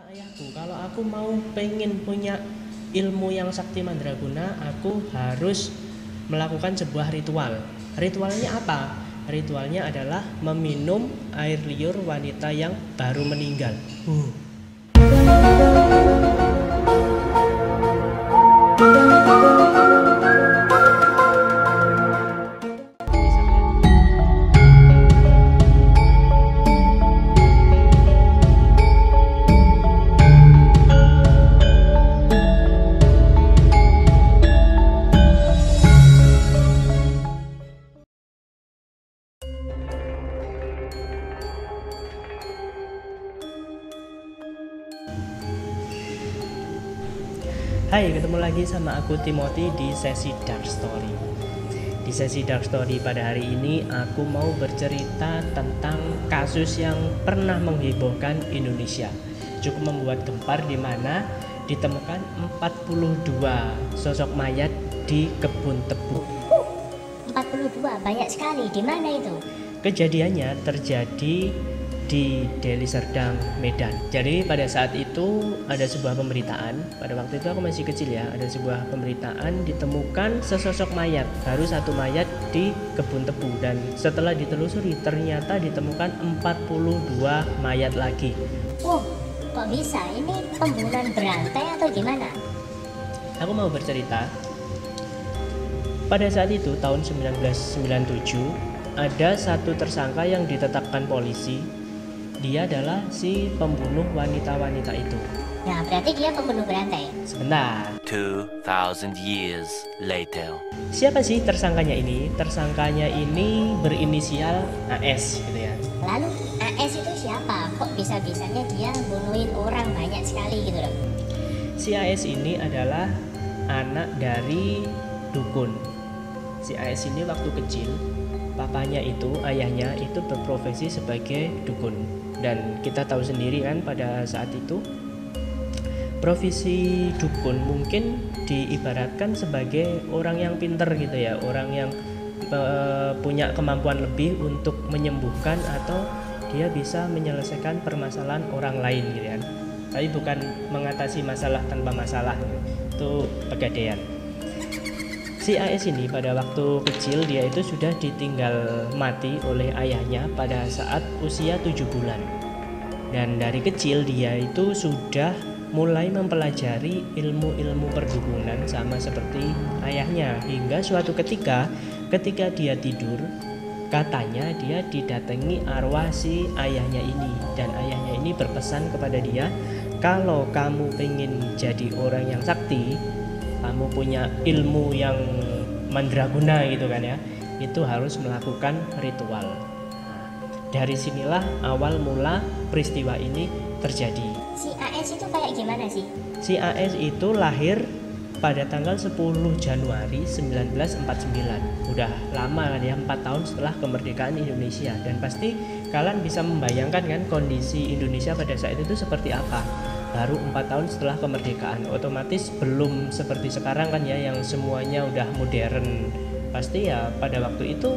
ayahku, kalau aku mau pengen punya ilmu yang sakti mandraguna, aku harus melakukan sebuah ritual. Ritualnya apa? Ritualnya adalah meminum air liur wanita yang baru meninggal. Hai, ketemu lagi sama aku Timothy di sesi Dark Story. Di sesi Dark Story pada hari ini aku mau bercerita tentang kasus yang pernah menghebohkan Indonesia. Cukup membuat gempar di mana ditemukan 42 sosok mayat di kebun tebu. 42 banyak sekali. Di mana itu? Kejadiannya terjadi di Deli Serdang, Medan. Jadi pada saat itu ada sebuah pemberitaan. Pada waktu itu aku masih kecil ya. Ada sebuah pemberitaan ditemukan sesosok mayat, baru satu mayat di kebun tebu. Dan setelah ditelusuri ternyata ditemukan 42 mayat lagi. Wow, kok bisa? Ini pembunuhan berantai atau gimana? Aku mau bercerita. Pada saat itu tahun 1997 ada satu tersangka yang ditetapkan polisi. Dia adalah si pembunuh wanita-wanita itu. Nah, berarti dia pembunuh berantai. Sebentar. 2000 years later. Siapa sih tersangkanya ini? Tersangkanya ini berinisial AS gitu ya. Lalu AS itu siapa? Kok bisa-bisanya dia bunuhin orang banyak sekali gitu loh? Si AS ini adalah anak dari dukun. Si AS ini waktu kecil, papanya itu, ayahnya itu berprofesi sebagai dukun. Dan kita tahu sendiri kan pada saat itu profesi dukun mungkin diibaratkan sebagai orang yang pinter gitu ya, orang yang punya kemampuan lebih untuk menyembuhkan atau dia bisa menyelesaikan permasalahan orang lain gitu kan. Tapi bukan mengatasi masalah tanpa masalah, itu pegadaian. Si AS ini pada waktu kecil dia itu sudah ditinggal mati oleh ayahnya pada saat usia 7 bulan. Dan dari kecil dia itu sudah mulai mempelajari ilmu-ilmu perdukunan sama seperti ayahnya. Hingga suatu ketika dia tidur, katanya dia didatangi arwah si ayahnya ini. Dan ayahnya ini berpesan kepada dia, kalau kamu pengen jadi orang yang sakti, kamu punya ilmu yang mandraguna gitu kan ya, itu harus melakukan ritual. Dari sinilah awal mula peristiwa ini terjadi. Si AS itu kayak gimana sih? Si AS itu lahir pada tanggal 10 Januari 1949. Udah lama kan ya, 4 tahun setelah kemerdekaan Indonesia. Dan pasti kalian bisa membayangkan kan kondisi Indonesia pada saat itu seperti apa. Baru 4 tahun setelah kemerdekaan, otomatis belum seperti sekarang kan ya, yang semuanya udah modern. Pasti ya pada waktu itu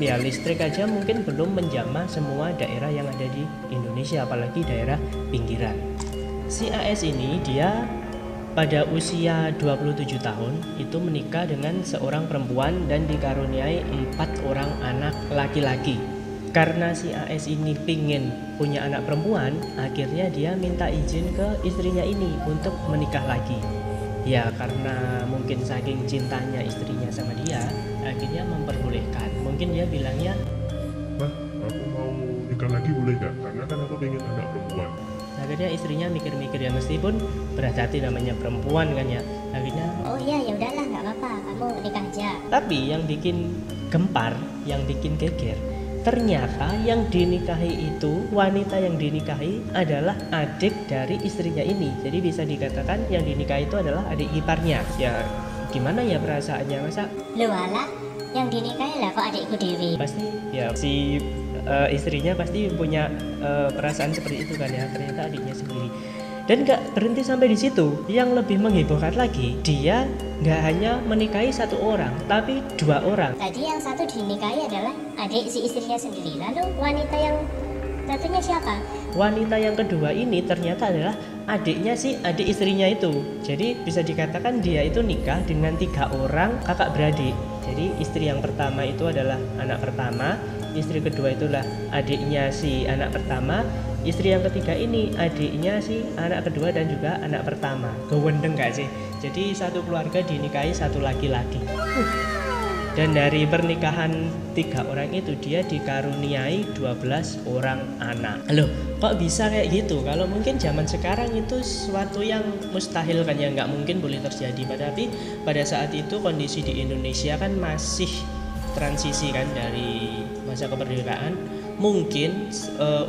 ya listrik aja mungkin belum menjamah semua daerah yang ada di Indonesia, apalagi daerah pinggiran. Si AS ini dia pada usia 27 tahun itu menikah dengan seorang perempuan dan dikaruniai 4 orang anak laki-laki. Karena si AS ini pingin punya anak perempuan, akhirnya dia minta izin ke istrinya ini untuk menikah lagi. Ya karena mungkin saking cintanya istrinya sama dia, akhirnya memperbolehkan. Mungkin dia bilangnya, "Mah, aku mau nikah lagi boleh gak? Karena kan aku pengen anak perempuan." akhirnya istrinya mikir-mikir ya, meskipun berat hati namanya perempuan kan ya. Akhirnya, Oh iya, ya udahlah, nggak apa-apa, kamu nikah aja. tapi yang bikin gempar, yang bikin geger, ternyata yang dinikahi itu, wanita yang dinikahi adalah adik dari istrinya ini. Jadi bisa dikatakan yang dinikahi itu adalah adik iparnya. Ya gimana ya perasaannya, masa Lu alah, yang dinikahi lah kok adikku Dewi. pasti ya si istrinya pasti punya perasaan seperti itu kan ya, ternyata adiknya sendiri. Dan gak berhenti sampai di situ. Yang lebih menghebohkan lagi, dia gak hanya menikahi satu orang, tapi 2 orang. Tadi yang satu dinikahi adalah adik si istrinya sendiri. Lalu wanita yang satunya siapa? wanita yang kedua ini ternyata adalah adiknya adik istrinya itu. Jadi bisa dikatakan dia itu nikah dengan 3 orang kakak beradik. Jadi istri yang pertama itu adalah anak pertama, istri kedua itulah adiknya si anak pertama, istri yang ketiga ini adiknya si anak kedua dan juga anak pertama. Gawendeng gak sih? Jadi satu keluarga dinikahi satu laki-laki. Dan dari pernikahan 3 orang itu dia dikaruniai 12 orang anak. Loh, kok bisa kayak gitu? Kalau mungkin zaman sekarang itu sesuatu yang mustahil kan, ya nggak mungkin boleh terjadi. Tapi pada saat itu kondisi di Indonesia kan masih transisi kan dari masa kemerdekaan. Mungkin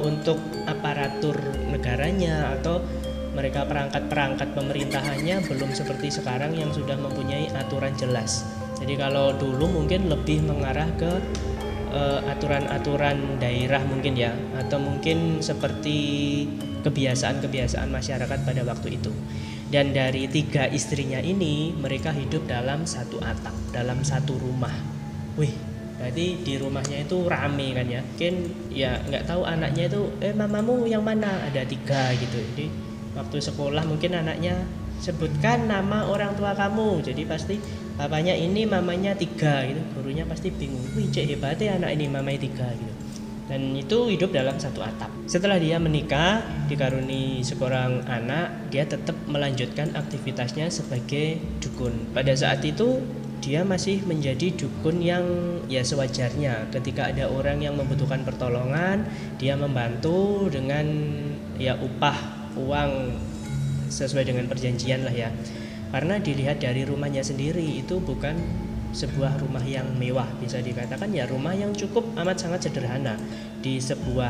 untuk aparatur negaranya atau mereka perangkat-perangkat pemerintahannya belum seperti sekarang yang sudah mempunyai aturan jelas. Jadi kalau dulu mungkin lebih mengarah ke aturan-aturan daerah mungkin ya, atau mungkin seperti kebiasaan-kebiasaan masyarakat pada waktu itu. Dan dari 3 istrinya ini mereka hidup dalam satu atap, dalam satu rumah. Wih, berarti di rumahnya itu rame kan ya. Mungkin ya nggak tahu anaknya itu mamamu yang mana, ada 3 gitu. Jadi waktu sekolah mungkin anaknya sebutkan nama orang tua kamu, jadi pasti papanya ini mamanya 3 gitu. Gurunya pasti bingung, wih cek hebatnya anak ini mamanya 3 gitu. Dan itu hidup dalam satu atap. Setelah dia menikah dikaruni seorang anak, dia tetap melanjutkan aktivitasnya sebagai dukun. Pada saat itu dia masih menjadi dukun yang ya sewajarnya. Ketika ada orang yang membutuhkan pertolongan, dia membantu dengan ya upah uang sesuai dengan perjanjian lah ya. Karena dilihat dari rumahnya sendiri itu bukan sebuah rumah yang mewah, bisa dikatakan ya rumah yang cukup amat sangat sederhana di sebuah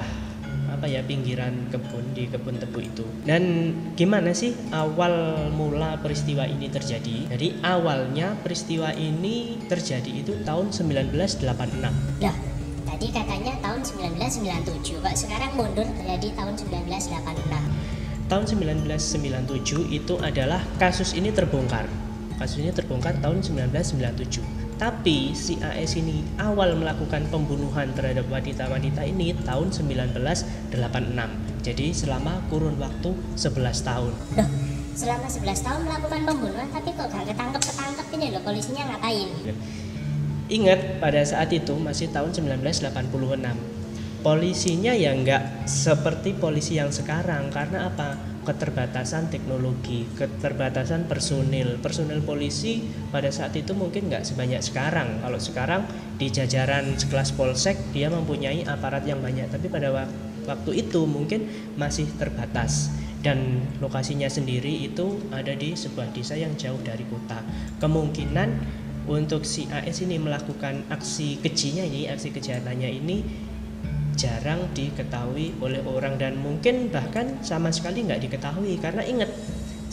pinggiran kebun, di kebun tebu itu. Dan gimana sih awal mula peristiwa ini terjadi? Jadi awalnya peristiwa ini terjadi itu tahun 1986. Lah, tadi katanya tahun 1997, kok sekarang mundur jadi tahun 1986? Tahun 1997 itu adalah kasus ini terbongkar. Kasus ini terbongkar tahun 1997. Tapi si AS ini awal melakukan pembunuhan terhadap wanita-wanita ini tahun 1986. Jadi selama kurun waktu 11 tahun. Loh, selama 11 tahun melakukan pembunuhan tapi kok gak ketangkep-ketangkep ini loh, polisinya ngapain? Ingat pada saat itu masih tahun 1986. Polisinya ya nggak seperti polisi yang sekarang. Karena apa? Keterbatasan teknologi, keterbatasan personil polisi pada saat itu mungkin nggak sebanyak sekarang. Kalau sekarang di jajaran sekelas polsek dia mempunyai aparat yang banyak, tapi pada waktu itu mungkin masih terbatas. Dan lokasinya sendiri itu ada di sebuah desa yang jauh dari kota. Kemungkinan untuk si AS ini melakukan aksi kejinya ini, aksi kejahatannya ini jarang diketahui oleh orang, dan mungkin bahkan sama sekali nggak diketahui. Karena ingat,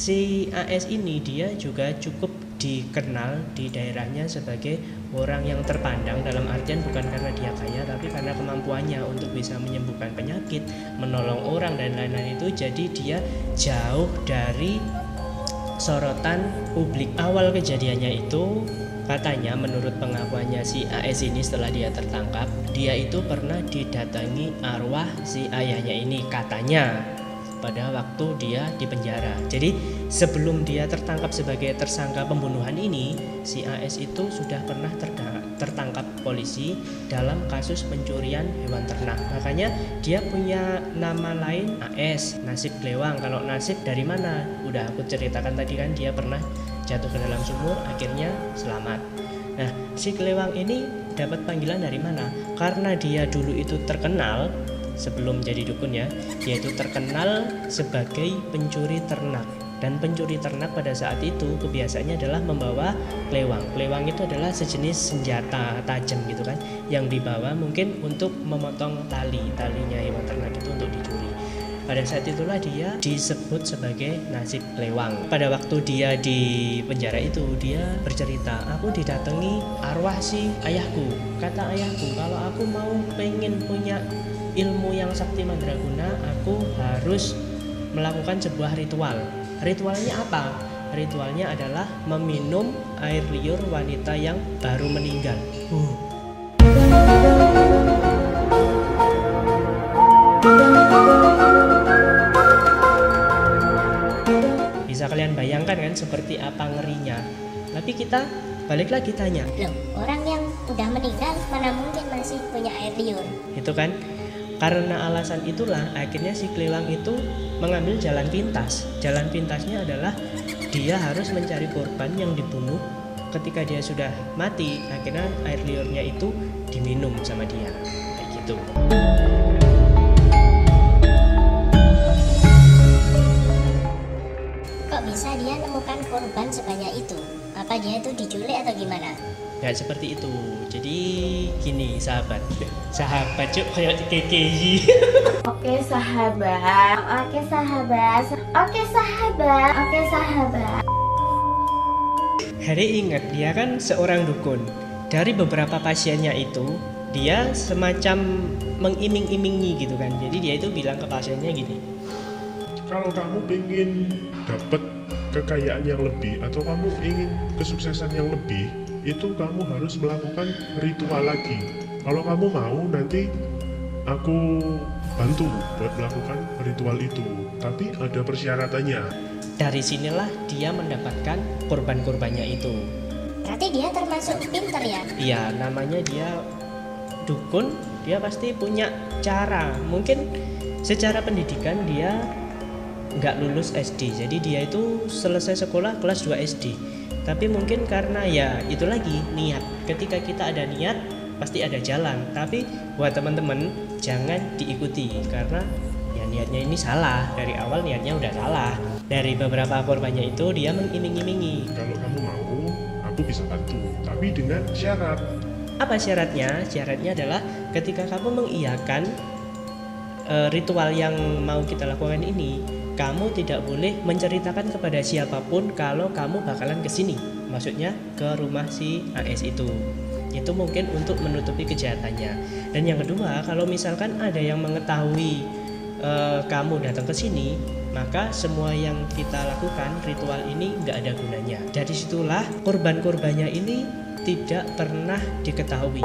si AS ini dia juga cukup dikenal di daerahnya sebagai orang yang terpandang, dalam artian bukan karena dia kaya, tapi karena kemampuannya untuk bisa menyembuhkan penyakit, menolong orang dan lain-lain itu. Jadi dia jauh dari sorotan publik. Awal kejadiannya itu katanya menurut pengakuannya si AS ini setelah dia tertangkap, dia itu pernah didatangi arwah si ayahnya ini katanya pada waktu dia di penjara. Jadi sebelum dia tertangkap sebagai tersangka pembunuhan ini, si AS itu sudah pernah tertangkap polisi dalam kasus pencurian hewan ternak. Makanya dia punya nama lain AS, Nasib Klewang. Kalau nasib dari mana? Udah aku ceritakan tadi kan, dia pernah jatuh ke dalam sumur, akhirnya selamat. Nah, si Klewang ini dapat panggilan dari mana? Karena dia dulu itu terkenal sebelum jadi dukun ya, dia itu terkenal sebagai pencuri ternak. Dan pencuri ternak pada saat itu kebiasaannya adalah membawa klewang. Klewang itu adalah sejenis senjata tajam gitu kan, yang dibawa mungkin untuk memotong talinya hewan ternak itu untuk dicuri. Pada saat itulah dia disebut sebagai Nasib Klewang. Pada waktu dia di penjara itu, dia bercerita, aku didatangi arwah si ayahku. Kata ayahku, kalau aku mau pengen punya ilmu yang sakti mandraguna, aku harus melakukan sebuah ritual. Ritualnya apa? Ritualnya adalah meminum air liur wanita yang baru meninggal. Bisa kalian bayangkan kan seperti apa ngerinya. Tapi kita balik lagi tanya, Loh, orang yang udah meninggal mana mungkin masih punya air liur? itu kan karena alasan itulah akhirnya si Kliwang itu mengambil jalan pintas. Jalan pintasnya adalah dia harus mencari korban yang dibunuh. Ketika dia sudah mati, akhirnya air liurnya itu diminum sama dia, kayak gitu. Kok bisa dia nemukan korban sebanyak itu? Apa dia itu diculik atau gimana? Nggak seperti itu. Jadi gini sahabat cuk kayak KKI. Oke sahabat, oke sahabat, oke sahabat, oke sahabat. Harry ingat dia kan seorang dukun. Dari beberapa pasiennya itu dia semacam mengiming-imingi gitu kan. Jadi dia itu bilang ke pasiennya gini, Kalau kamu ingin dapat kekayaan yang lebih atau kamu ingin kesuksesan yang lebih, itu kamu harus melakukan ritual lagi. Kalau kamu mau, nanti aku bantu buat melakukan ritual itu. Tapi ada persyaratannya. dari sinilah dia mendapatkan korban-korbannya itu. Berarti dia termasuk pinter ya? Iya, namanya dia dukun, dia pasti punya cara. Mungkin secara pendidikan dia nggak lulus SD, jadi dia itu selesai sekolah kelas 2 SD. Tapi mungkin karena ya itu lagi niat. Ketika kita ada niat, pasti ada jalan. Tapi buat teman-teman jangan diikuti karena ya niatnya ini salah. Dari awal niatnya udah salah. Dari beberapa korbannya itu dia mengiming-imingi. Kalau kamu mau, aku bisa bantu. Tapi dengan syarat. Apa syaratnya? Syaratnya adalah ketika kamu mengiyakan ritual yang mau kita lakukan ini, kamu tidak boleh menceritakan kepada siapapun kalau kamu bakalan kesini. Maksudnya ke rumah si AS itu. Itu mungkin untuk menutupi kejahatannya. Dan yang kedua, kalau misalkan ada yang mengetahui kamu datang ke sini, maka semua yang kita lakukan ritual ini nggak ada gunanya. Dari situlah korban-korbannya ini tidak pernah diketahui.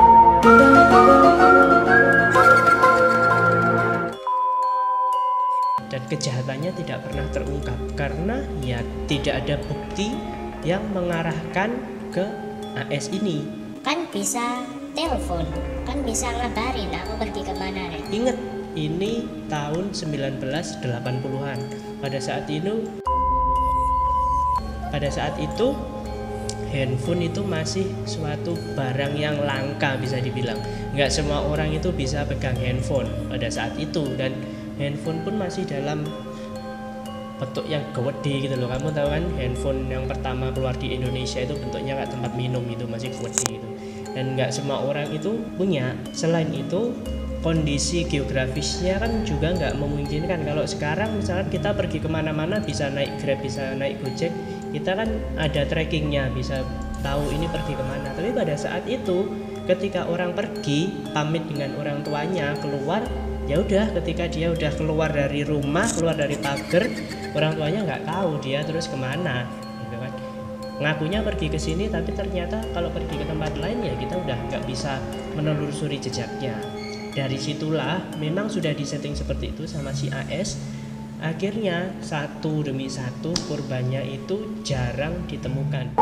Dan kejahatannya tidak pernah terungkap karena ya tidak ada bukti yang mengarahkan ke AS ini. Kan bisa telepon, kan bisa ngabarin aku pergi kemana nih. Ingat, ini tahun 1980-an. Pada saat itu handphone itu masih suatu barang yang langka, bisa dibilang. Nggak semua orang itu bisa pegang handphone pada saat itu, dan handphone pun masih dalam bentuk yang gede gitu loh. Kamu tahu kan handphone yang pertama keluar di Indonesia itu bentuknya kayak tempat minum, itu masih gede gitu. Dan nggak semua orang itu punya. Selain itu kondisi geografisnya kan juga nggak memungkinkan. Kalau sekarang misalkan kita pergi kemana-mana bisa naik Grab, bisa naik Gojek, kita kan ada trackingnya, bisa tahu ini pergi kemana. Tapi pada saat itu ketika orang pergi pamit dengan orang tuanya keluar, ya udah, ketika dia udah keluar dari rumah, keluar dari pagar, orang tuanya nggak tahu dia terus kemana gitu kan. Ngakunya pergi ke sini, tapi ternyata kalau pergi ke tempat lain ya kita udah nggak bisa menelusuri jejaknya. Dari situlah memang sudah disetting seperti itu sama si AS. Akhirnya satu demi satu korbannya itu jarang ditemukan.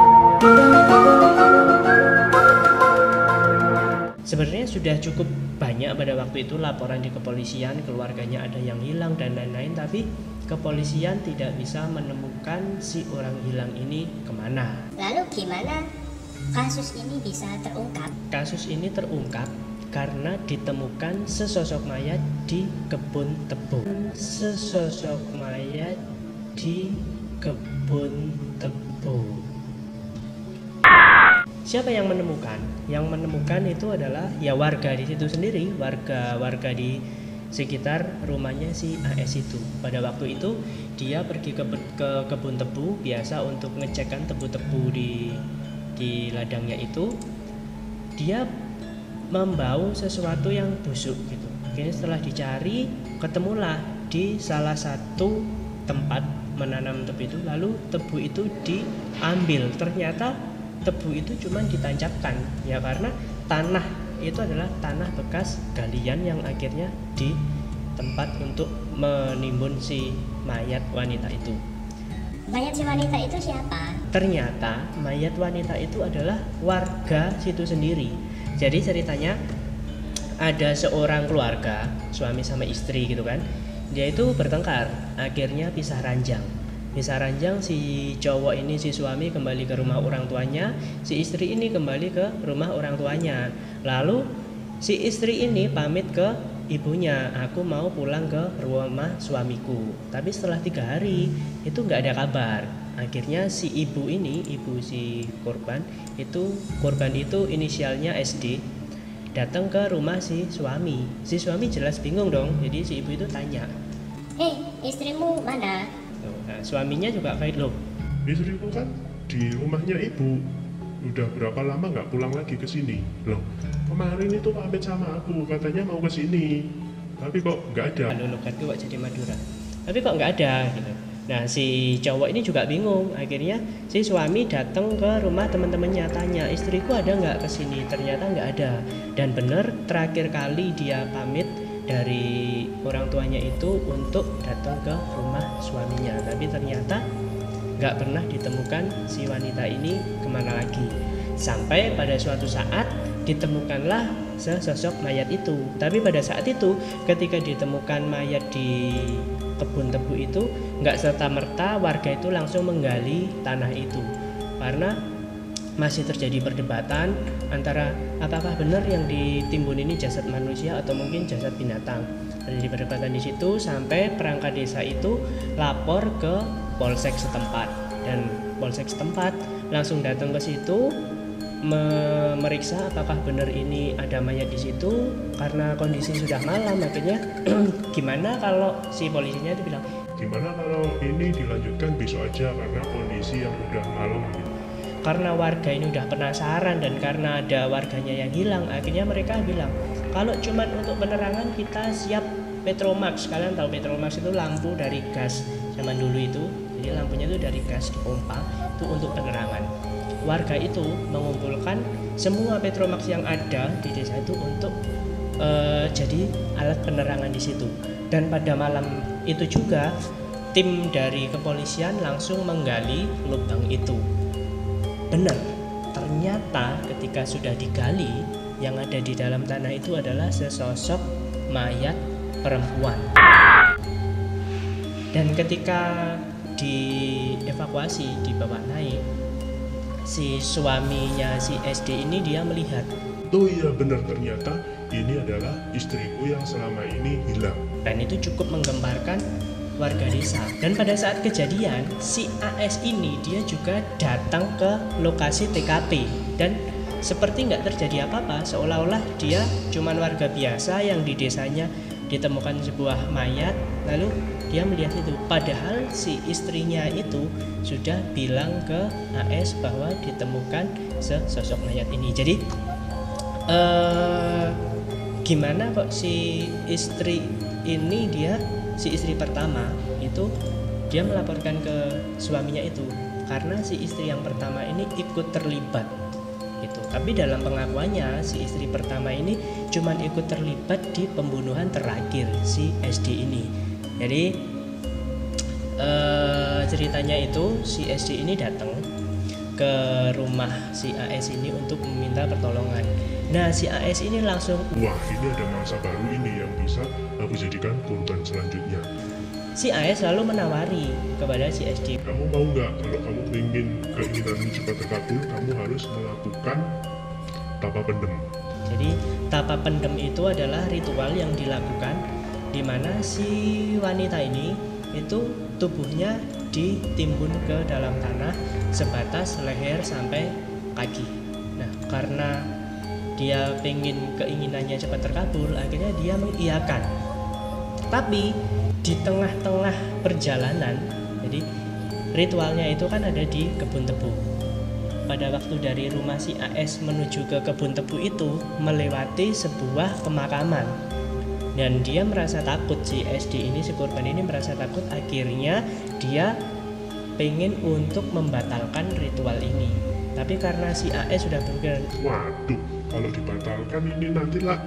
Sebenarnya sudah cukup banyak pada waktu itu laporan di kepolisian, keluarganya ada yang hilang dan lain-lain, tapi kepolisian tidak bisa menemukan si orang hilang ini kemana. Lalu gimana kasus ini bisa terungkap? Kasus ini terungkap karena ditemukan sesosok mayat di kebun tebu. Sesosok mayat di kebun tebu. Siapa yang menemukan? Yang menemukan itu adalah ya warga di situ sendiri, warga di sekitar rumahnya si AS itu. Pada waktu itu dia pergi ke kebun tebu biasa untuk ngecekkan tebu-tebu di ladangnya itu. Dia membau sesuatu yang busuk gitu. Akhirnya setelah dicari, ketemulah di salah satu tempat menanam tebu itu. Lalu tebu itu diambil. Ternyata tebu itu cuma ditancapkan ya, karena tanah itu adalah tanah bekas galian yang akhirnya di tempat untuk menimbun si mayat wanita itu. Mayat si wanita itu siapa? Ternyata mayat wanita itu adalah warga situ sendiri. Jadi ceritanya ada seorang keluarga, suami sama istri gitu kan. Dia itu bertengkar, akhirnya pisah ranjang. Pisah ranjang, si cowok ini, si suami kembali ke rumah orang tuanya, si istri ini kembali ke rumah orang tuanya. Lalu si istri ini pamit ke ibunya, aku mau pulang ke rumah suamiku. Tapi setelah 3 hari itu nggak ada kabar. Akhirnya si ibu ini, ibu si korban itu inisialnya SD, datang ke rumah si suami. Si suami jelas bingung dong, jadi si ibu itu tanya, istrimu mana? nah, suaminya juga kayak, loh Istriku kan di rumahnya ibu, udah berapa lama nggak pulang lagi ke sini. Loh, kemarin itu pamit sama aku, katanya mau ke sini, tapi kok nggak ada. kalau logatku kok jadi Madura, tapi kok nggak ada gitu. Nah si cowok ini juga bingung. Akhirnya si suami datang ke rumah teman-temannya, tanya, istriku ada nggak kesini? Ternyata nggak ada. Dan benar terakhir kali dia pamit dari orang tuanya itu untuk datang ke rumah suaminya, tapi ternyata nggak pernah ditemukan si wanita ini kemana lagi. Sampai pada suatu saat ditemukanlah sesosok mayat itu. Tapi pada saat itu ketika ditemukan mayat di kebun tebu itu, nggak serta-merta warga itu langsung menggali tanah itu, karena masih terjadi perdebatan antara apakah benar yang ditimbun ini jasad manusia atau mungkin jasad binatang. Terjadi perdebatan di situ sampai perangkat desa itu lapor ke polsek setempat, dan polsek setempat langsung datang ke situ memeriksa apakah benar ini ada mayat di situ. Karena kondisi sudah malam, akhirnya gimana kalau si polisinya itu bilang, Gimana kalau ini dilanjutkan besok aja karena kondisi yang udah malam gitu. karena warga ini udah penasaran dan karena ada warganya yang hilang, akhirnya mereka bilang kalau cuman untuk penerangan kita siap Petromax. Kalian tahu Petromax itu lampu dari gas zaman dulu itu, jadi lampunya itu dari gas dipompa, itu untuk penerangan. Warga itu mengumpulkan semua Petromax yang ada di desa itu untuk jadi alat penerangan di situ. Dan pada malam itu juga tim dari kepolisian langsung menggali lubang itu. Benar, ternyata ketika sudah digali, yang ada di dalam tanah itu adalah sesosok mayat perempuan. Dan ketika dievakuasi, dibawa naik, si suaminya si SD ini dia melihat, Oh iya benar, ternyata ini adalah istriku yang selama ini hilang. dan itu cukup menggemparkan warga desa. Dan pada saat kejadian, si AS ini dia juga datang ke lokasi TKP dan seperti nggak terjadi apa-apa, seolah-olah dia cuman warga biasa yang di desanya ditemukan sebuah mayat, lalu dia melihat itu. Padahal si istrinya itu sudah bilang ke AS bahwa ditemukan sesosok mayat ini. Jadi gimana kok si istri ini, si istri pertama itu dia melaporkan ke suaminya itu karena si istri yang pertama ini ikut terlibat gitu. Tapi dalam pengakuannya si istri pertama ini cuman ikut terlibat di pembunuhan terakhir si SD ini. Jadi ceritanya itu si SD ini datang ke rumah si AS ini untuk meminta pertolongan. Nah si AS ini langsung, Wah, ini ada mangsa baru ini yang bisa aku jadikan korban selanjutnya. si AS lalu menawari kepada si SD, Kamu mau nggak, kalau kamu ingin keinginanmu cepat terkabul, kamu harus melakukan tapa pendem. Jadi tapa pendem itu adalah ritual yang dilakukan di mana si wanita ini itu tubuhnya ditimbun ke dalam tanah sebatas leher sampai kaki. Nah karena dia pengen keinginannya cepat terkabul, akhirnya dia mengiyakan. Tapi di tengah-tengah perjalanan, jadi ritualnya itu kan ada di kebun tebu. Pada waktu dari rumah si AS menuju ke kebun tebu itu melewati sebuah pemakaman, dan dia merasa takut. Si SD ini, si korban ini merasa takut. Akhirnya dia pengen untuk membatalkan ritual ini. Tapi karena si AS sudah berpikir, Waduh, kalau dibatalkan ini nantilah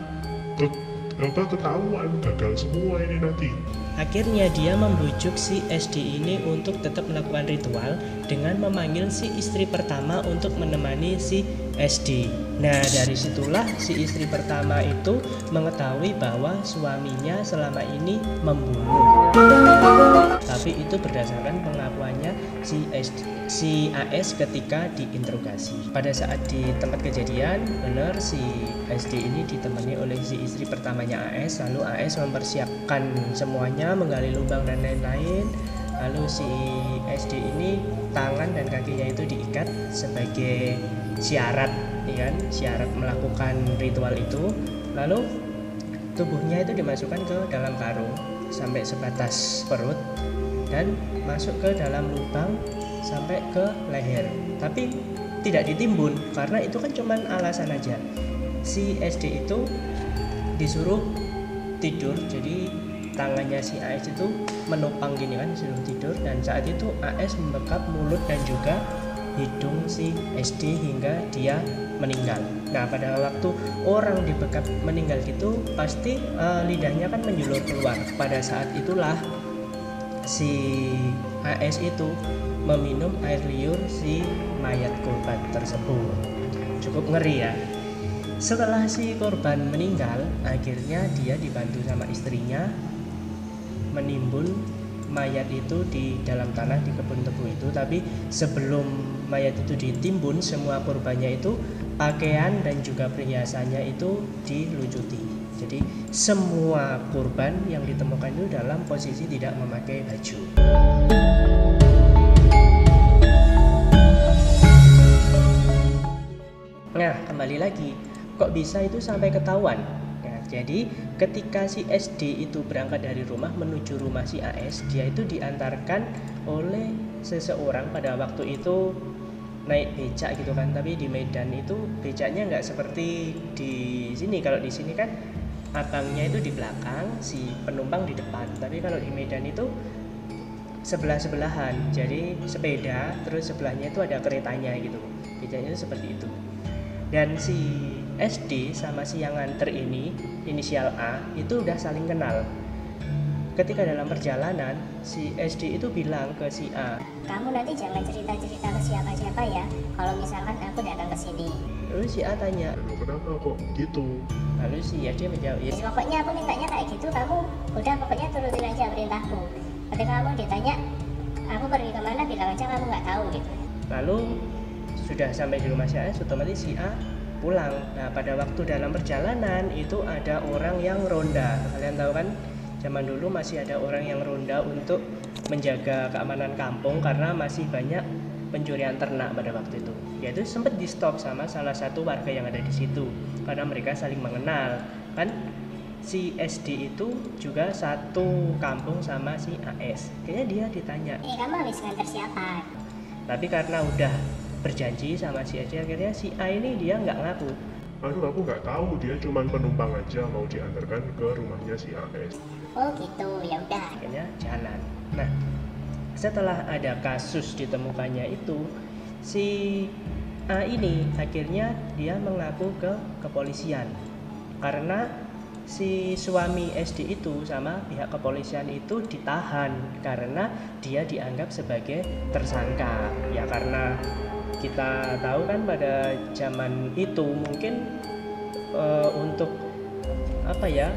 ketahuan, gagal semua ini nanti. Akhirnya dia membujuk si SD ini untuk tetap melakukan ritual dengan memanggil si istri pertama untuk menemani si SD. Nah, dari situlah si istri pertama itu mengetahui bahwa suaminya selama ini membunuh. Tapi itu berdasarkan pengakuannya si AS ketika diinterogasi. Pada saat di tempat kejadian, benar si SD ini ditemani oleh si istri pertamanya AS. Lalu AS mempersiapkan semuanya, menggali lubang dan lain-lain. Lalu si SD ini tangan dan kakinya itu diikat sebagai syarat, ya kan? Syarat melakukan ritual itu. Lalu tubuhnya itu dimasukkan ke dalam karung sampai sebatas perut dan masuk ke dalam lubang sampai ke leher. Tapi tidak ditimbun karena itu kan cuman alasan aja. Si SD itu disuruh tidur, jadi tangannya si AS itu menopang gini kan, disuruh tidur, dan saat itu AS membekap mulut dan juga hidung si SD hingga dia meninggal. Nah, pada waktu orang dibekap meninggal gitu pasti lidahnya kan menjulur keluar. Pada saat itulah si AS itu meminum air liur si mayat korban tersebut. Cukup ngeri ya. Setelah si korban meninggal, akhirnya dia dibantu sama istrinya menimbun mayat itu di dalam tanah di kebun tebu itu. Tapi sebelum mayat itu ditimbun, semua korbannya itu pakaian dan juga perhiasannya itu dilucuti. Jadi semua korban yang ditemukan itu dalam posisi tidak memakai baju. Nah, kembali lagi, kok bisa itu sampai ketahuan? Jadi ketika si SD itu berangkat dari rumah menuju rumah si AS, dia itu diantarkan oleh seseorang. Pada waktu itu naik becak gitu kan, tapi di Medan itu becaknya nggak seperti di sini. Kalau di sini kan abangnya itu di belakang, si penumpang di depan. Tapi kalau di Medan itu sebelah-sebelahan, jadi sepeda terus sebelahnya itu ada keretanya gitu. Becaknya itu seperti itu. Dan si SD sama si yang nganter ini, inisial A, itu udah saling kenal. Ketika dalam perjalanan, si SD itu bilang ke si A, "Kamu nanti jangan cerita-cerita ke siapa-siapa ya, kalau misalkan aku datang ke sini." Lalu si A tanya, Kenapa kok gitu? lalu si SD menjawab, ya, Pokoknya aku mintanya kayak gitu, kamu udah pokoknya turutin aja perintahku. Ketika kamu ditanya, aku pergi kemana, bilang aja kamu nggak tahu gitu. Lalu sudah sampai di rumah si A, otomatis si A pulang. Nah, pada waktu dalam perjalanan itu ada orang yang ronda. Kalian tahu kan, zaman dulu masih ada orang yang ronda untuk menjaga keamanan kampung karena masih banyak pencurian ternak pada waktu itu. Yaitu sempat di stop sama salah satu warga yang ada di situ karena mereka saling mengenal. Kan si SD itu juga satu kampung sama si AS. Kayaknya dia ditanya, Kamu habis nganter siapa? tapi karena udah berjanji sama si SD, akhirnya si A ini dia nggak ngaku. Aduh, aku nggak tahu, dia cuma penumpang aja mau diantarkan ke rumahnya si AS. Oh gitu, ya udah. Akhirnya jalan. Nah, setelah ada kasus ditemukannya itu, si A ini akhirnya dia mengaku ke kepolisian karena si suami SD itu sama pihak kepolisian itu ditahan karena dia dianggap sebagai tersangka. Ya karena kita tahu kan pada zaman itu mungkin untuk apa ya,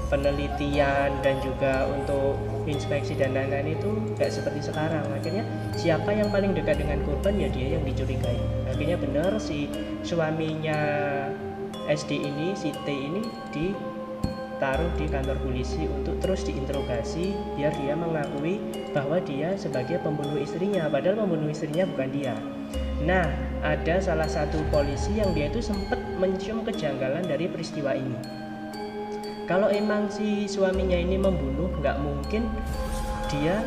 penelitian dan juga untuk inspeksi dan lain-lain itu nggak seperti sekarang. Akhirnya siapa yang paling dekat dengan korban ya dia yang dicurigai. Akhirnya benar si suaminya SD ini, si T ini ditaruh di kantor polisi untuk terus diinterogasi biar dia mengakui bahwa dia sebagai pembunuh istrinya, padahal pembunuh istrinya bukan dia. Nah, ada salah satu polisi yang dia itu sempat mencium kejanggalan dari peristiwa ini. Kalau emang si suaminya ini membunuh, nggak mungkin dia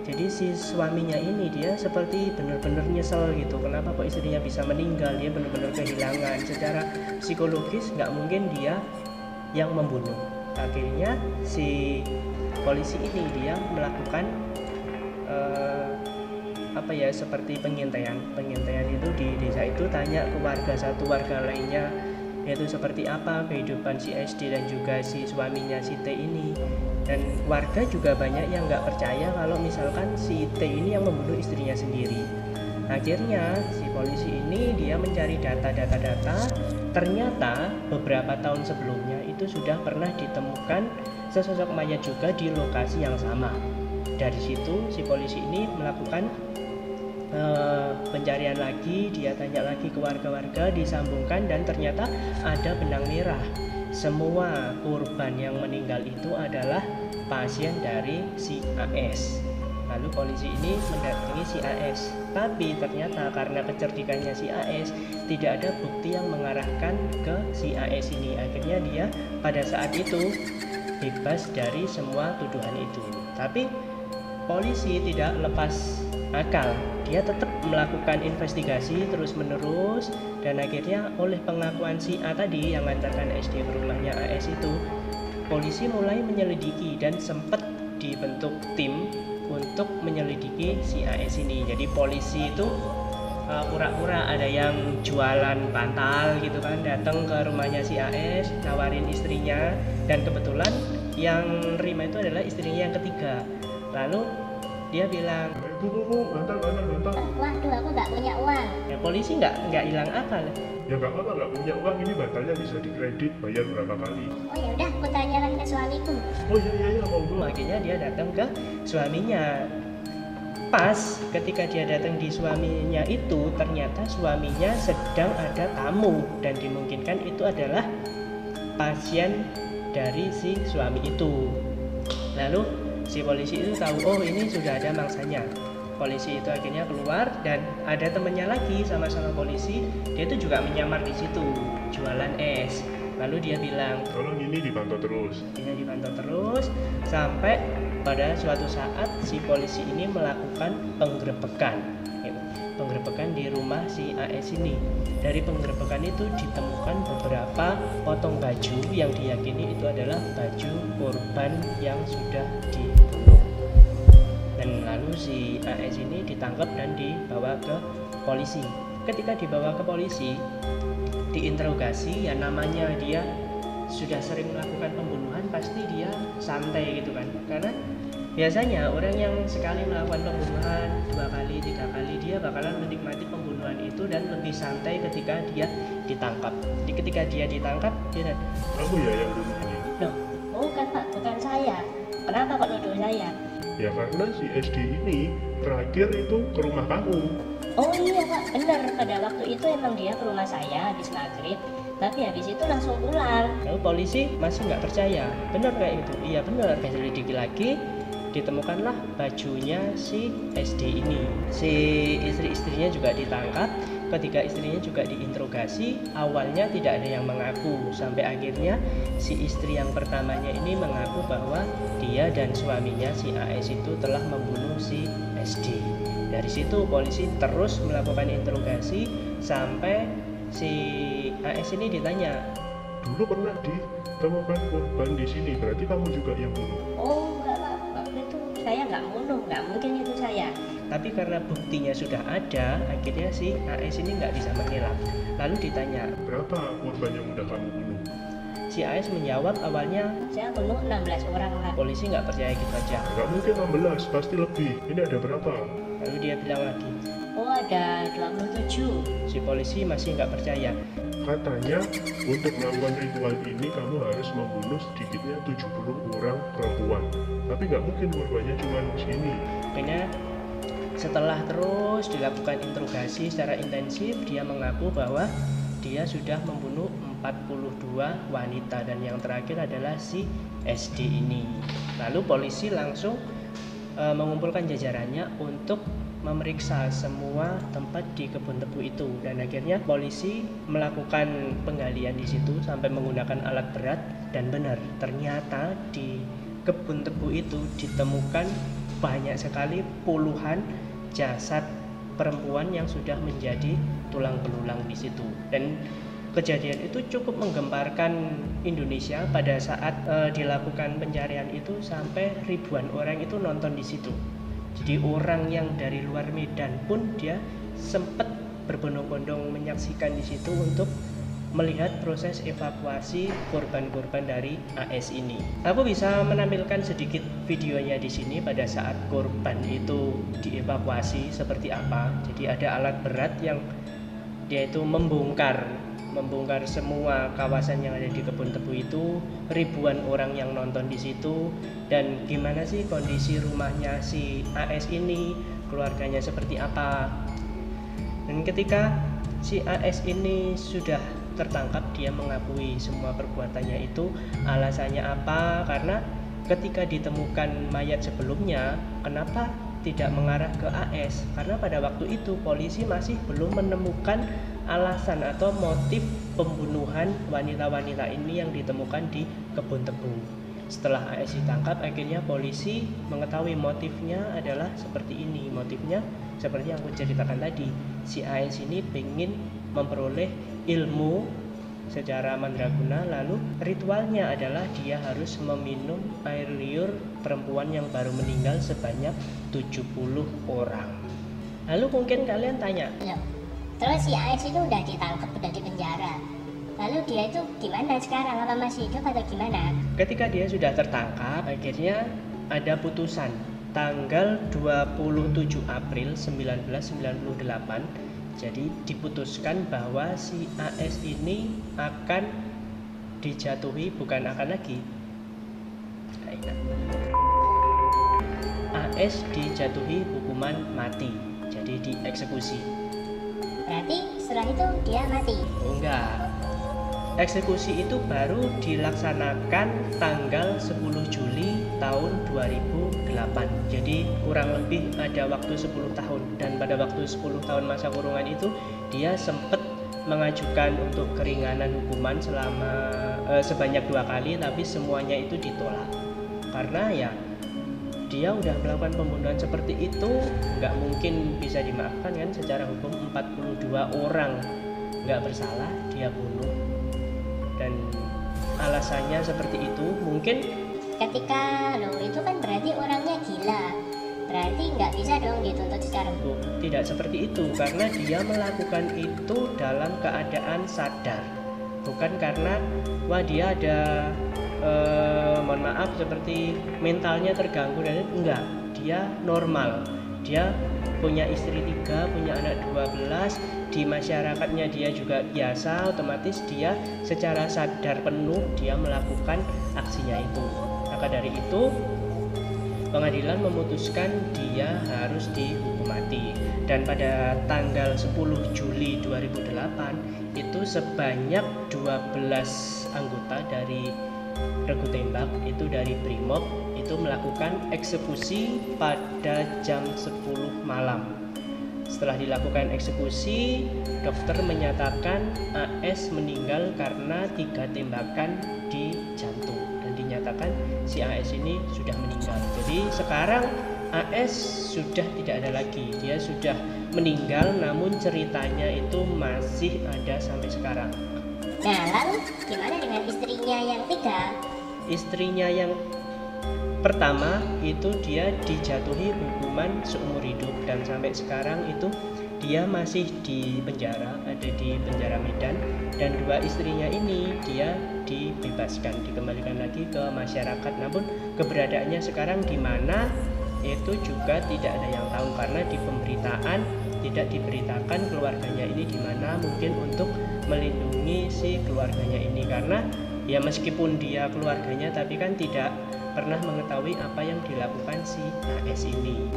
jadi si suaminya ini dia seperti benar-benar nyesel gitu. Kenapa kok istrinya bisa meninggal? Dia benar-benar kehilangan. Secara psikologis nggak mungkin dia yang membunuh. Akhirnya si polisi ini dia melakukan seperti pengintaian itu di desa itu, tanya ke warga satu warga lainnya yaitu seperti apa kehidupan si SD dan juga si suaminya si T ini. Dan warga juga banyak yang nggak percaya kalau misalkan si T ini yang membunuh istrinya sendiri. Akhirnya si polisi ini dia mencari data, ternyata beberapa tahun sebelumnya itu sudah pernah ditemukan sesosok mayat juga di lokasi yang sama. Dari situ si polisi ini melakukan pencarian lagi, dia tanya lagi ke warga-warga, disambungkan, dan ternyata ada benang merah. Semua korban yang meninggal itu adalah pasien dari si AS. Lalu polisi ini mendatangi si AS, tapi ternyata karena kecerdikannya si AS tidak ada bukti yang mengarahkan ke si AS ini. Akhirnya dia pada saat itu bebas dari semua tuduhan itu. Tapi polisi tidak lepas akal, dia tetap melakukan investigasi terus-menerus, dan akhirnya oleh pengakuan si A tadi yang mengantarkan SD ke rumahnya AS itu, polisi mulai menyelidiki dan sempat dibentuk tim untuk menyelidiki si AS ini. Jadi polisi itu pura-pura ada yang jualan bantal gitu kan, datang ke rumahnya si AS, nawarin istrinya, dan kebetulan yang nerima itu adalah istrinya yang ketiga. Lalu dia bilang, Bu, bantal. Waduh, aku nggak punya uang. ya polisi nggak hilang akal. Ya nggak apa-apa, nggak punya uang, ini bantalnya bisa dikredit, bayar berapa kali. Oh ya udah, aku tanyakan ke suamiku. Oh iya, monggo. Akhirnya dia datang ke suaminya. Pas ketika dia datang di suaminya itu, ternyata suaminya sedang ada tamu, dan dimungkinkan itu adalah pasien dari si suami itu. Lalu si polisi itu tahu, oh ini sudah ada mangsanya. Polisi itu akhirnya keluar, dan ada temennya lagi sama-sama polisi, dia itu juga menyamar di situ jualan es. Lalu dia bilang, Tolong ini dipantau terus. ini dipantau terus sampai pada suatu saat si polisi ini melakukan penggerebekan, gitu. Penggerebekan di rumah si AS ini. Dari penggerebekan itu ditemukan beberapa potong baju yang diyakini itu adalah baju korban yang sudah dibunuh. Dan lalu si AS ini ditangkap dan dibawa ke polisi. Ketika dibawa ke polisi, diinterogasi, ya namanya dia sudah sering melakukan pembunuhan, pasti dia santai gitu kan. Karena biasanya orang yang sekali melakukan pembunuhan 2 kali, 3 kali, dia bakalan menikmati pembunuhan itu dan lebih santai ketika dia ditangkap. Jadi ketika dia ditangkap, dia Kamu ya yang dulu ini. Loh, bukan Pak, bukan saya. Kenapa kok nuduh saya? Ya karena si SD ini terakhir itu ke rumah kamu. Oh iya Pak, benar. Pada waktu itu emang dia ke rumah saya habis maghrib, tapi habis itu langsung pulang. lalu polisi masih nggak percaya, benar kayak gitu. Iya benar. Diselidiki lagi, ditemukanlah bajunya si SD ini. Si istri-istrinya juga ditangkap. Ketika istrinya juga diinterogasi, awalnya tidak ada yang mengaku, sampai akhirnya si istri yang pertamanya ini mengaku bahwa dia dan suaminya si AS itu telah membunuh si SD. Dari situ polisi terus melakukan interogasi sampai si AS ini ditanya, Dulu pernah ditemukan korban di sini, berarti kamu juga yang bunuh. Oh enggak Pak, waktu itu saya nggak bunuh, nggak mungkin itu saya. tapi karena buktinya sudah ada, akhirnya si AS ini nggak bisa mengelak. Lalu ditanya, Berapa korban yang udah kamu bunuh? si AS menjawab awalnya, Saya bunuh 16 orang Pak. polisi nggak percaya gitu aja. Nggak mungkin 16, pasti lebih. Ini ada berapa? Lalu dia bilang lagi, Oh ada 27. si polisi masih nggak percaya. Katanya untuk melakukan ritual ini kamu harus membunuh sedikitnya 70 orang perempuan. Tapi nggak mungkin korbannya cuma segini. Akhirnya setelah terus dilakukan interogasi secara intensif, dia mengaku bahwa dia sudah membunuh 42 wanita, dan yang terakhir adalah si SD ini. Lalu polisi langsung mengumpulkan jajarannya untuk memeriksa semua tempat di kebun tebu itu, dan akhirnya polisi melakukan penggalian di situ sampai menggunakan alat berat, dan benar ternyata di kebun tebu itu ditemukan banyak sekali puluhan jasad perempuan yang sudah menjadi tulang belulang di situ. Dan kejadian itu cukup menggemparkan Indonesia pada saat dilakukan pencarian itu, sampai ribuan orang itu nonton di situ. Jadi orang yang dari luar Medan pun dia sempat berbondong-bondong menyaksikan di situ untuk melihat proses evakuasi korban-korban dari AS ini. Aku bisa menampilkan sedikit videonya di sini pada saat korban itu dievakuasi seperti apa. Jadi ada alat berat yang dia itu membongkar semua kawasan yang ada di kebun tebu itu, ribuan orang yang nonton di situ, dan gimana sih kondisi rumahnya si AS ini, keluarganya seperti apa. Dan ketika si AS ini sudah tertangkap, dia mengakui semua perbuatannya itu. Alasannya apa? Karena ketika ditemukan mayat sebelumnya, kenapa tidak mengarah ke AS? Karena pada waktu itu polisi masih belum menemukan alasan atau motif pembunuhan wanita-wanita ini yang ditemukan di kebun tebu. Setelah AS ditangkap, akhirnya polisi mengetahui motifnya adalah seperti ini. Motifnya seperti yang aku ceritakan tadi, si AS ini ingin memperoleh ilmu secara mandraguna, lalu ritualnya adalah dia harus meminum air liur perempuan yang baru meninggal sebanyak 70 orang. Lalu mungkin kalian tanya, terus si AS itu udah ditangkap, udah di penjara, lalu dia itu gimana sekarang? Apa masih hidup atau gimana? ketika dia sudah tertangkap, akhirnya ada putusan tanggal 27 April 1998. Jadi diputuskan bahwa si AS ini akan dijatuhi, bukan akan lagi, AS dijatuhi hukuman mati, jadi dieksekusi. Berarti setelah itu dia mati? Enggak, eksekusi itu baru dilaksanakan tanggal 10 Juli tahun 2008. Jadi kurang lebih ada waktu 10 tahun. Dan pada waktu 10 tahun masa kurungan itu dia sempat mengajukan untuk keringanan hukuman sebanyak 2 kali, tapi semuanya itu ditolak. Karena ya dia udah melakukan pembunuhan seperti itu, nggak mungkin bisa dimaafkan kan secara hukum. 42 orang nggak bersalah dia bunuh, dan alasannya seperti itu. Mungkin Ketika itu kan berarti orangnya gila, berarti nggak bisa dong dituntut secara hukum. tidak seperti itu, karena dia melakukan itu dalam keadaan sadar, bukan karena wah dia ada mohon maaf seperti mentalnya terganggu, dan enggak, dia normal. Dia punya istri 3, punya anak 12, di masyarakatnya dia juga biasa, otomatis dia secara sadar penuh dia melakukan aksinya itu. Maka dari itu pengadilan memutuskan dia harus dihukum mati. Dan pada tanggal 10 Juli 2008 itu sebanyak 12 anggota dari regu tembak itu dari Brimob itu melakukan eksekusi pada jam 10 malam. Setelah dilakukan eksekusi, dokter menyatakan AS meninggal karena 3 tembakan di jantung, dan dinyatakan si AS ini sudah meninggal. Jadi sekarang AS sudah tidak ada lagi, dia sudah meninggal, namun ceritanya itu masih ada sampai sekarang. Nah, lalu gimana dengan istrinya yang 3? Istrinya yang pertama itu dia dijatuhi hukuman seumur hidup, dan sampai sekarang itu dia masih di penjara, ada di penjara Medan. Dan 2 istrinya ini dia dibebaskan, dikembalikan lagi ke masyarakat. Namun keberadaannya sekarang di mana itu juga tidak ada yang tahu, karena di pemberitaan tidak diberitakan keluarganya ini di mana, mungkin untuk melindungi si keluarganya ini. Karena ya meskipun dia keluarganya, tapi kan tidak pernah mengetahui apa yang dilakukan si AS ini.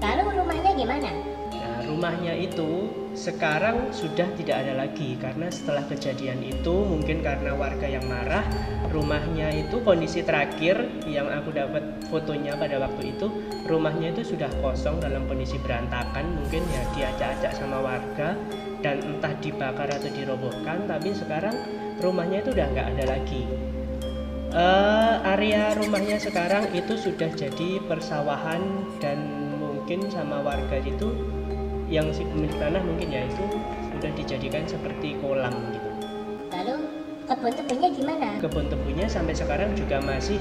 Lalu rumahnya gimana? Nah, rumahnya itu sekarang sudah tidak ada lagi, karena setelah kejadian itu mungkin karena warga yang marah, rumahnya itu kondisi terakhir yang aku dapat fotonya pada waktu itu, rumahnya itu sudah kosong dalam kondisi berantakan. Mungkin ya diacak-acak sama warga dan entah dibakar atau dirobohkan, tapi sekarang rumahnya itu udah nggak ada lagi. Area rumahnya sekarang itu sudah jadi persawahan, dan mungkin sama warga itu yang si pemilik tanah mungkin ya itu sudah dijadikan seperti kolam gitu. Lalu kebun tebunya gimana? Kebun tebunya sampai sekarang juga masih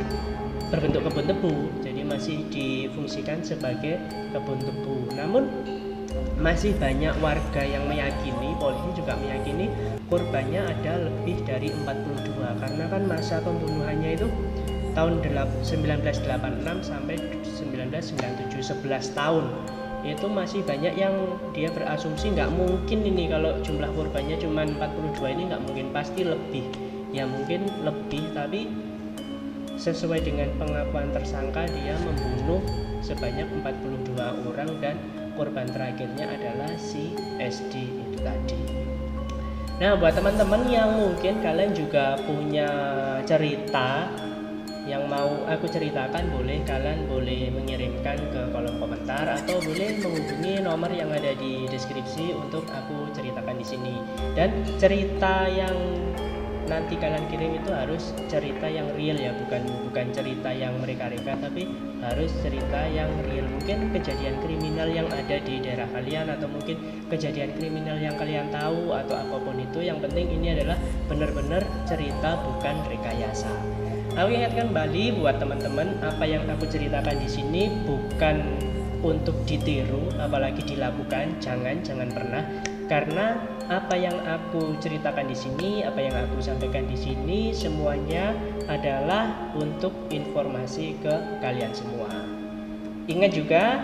berbentuk kebun tebu, jadi masih difungsikan sebagai kebun tebu. Namun masih banyak warga yang meyakini, polisi juga meyakini korbannya ada lebih dari 42, karena kan masa pembunuhannya itu tahun 1986 sampai 1997, 11 tahun. Itu masih banyak yang dia berasumsi nggak mungkin ini kalau jumlah korbannya cuma 42 ini nggak mungkin, pasti lebih. Ya mungkin lebih, tapi sesuai dengan pengakuan tersangka dia membunuh sebanyak 42 orang dan korban terakhirnya adalah si SD itu tadi. Nah, buat teman-teman yang mungkin kalian juga punya cerita yang mau aku ceritakan, kalian boleh mengirimkan ke kolom komentar atau boleh menghubungi nomor yang ada di deskripsi untuk aku ceritakan di sini. Dan cerita yang nanti kalian kirim itu harus cerita yang real ya, bukan cerita yang mereka-reka, tapi harus cerita yang real. Mungkin kejadian kriminal yang ada di daerah kalian, atau mungkin kejadian kriminal yang kalian tahu, atau apapun itu. Yang penting ini adalah benar-benar cerita, bukan rekayasa. Aku ingatkan kembali buat teman-teman, apa yang aku ceritakan di sini bukan untuk ditiru, apalagi dilakukan. Jangan pernah. Karena apa yang aku ceritakan di sini, apa yang aku sampaikan di sini, semuanya adalah untuk informasi ke kalian semua. Ingat juga,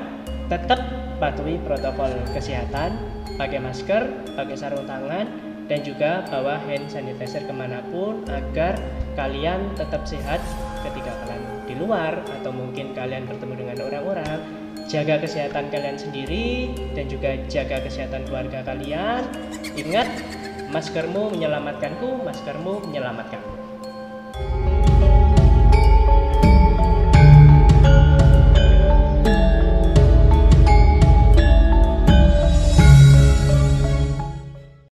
tetap patuhi protokol kesehatan, pakai masker, pakai sarung tangan, dan juga bawa hand sanitizer kemanapun agar kalian tetap sehat ketika kalian di luar atau mungkin kalian bertemu dengan orang-orang. Jaga kesehatan kalian sendiri dan juga jaga kesehatan keluarga kalian. Ingat, maskermu menyelamatkanku, maskermu menyelamatkanmu.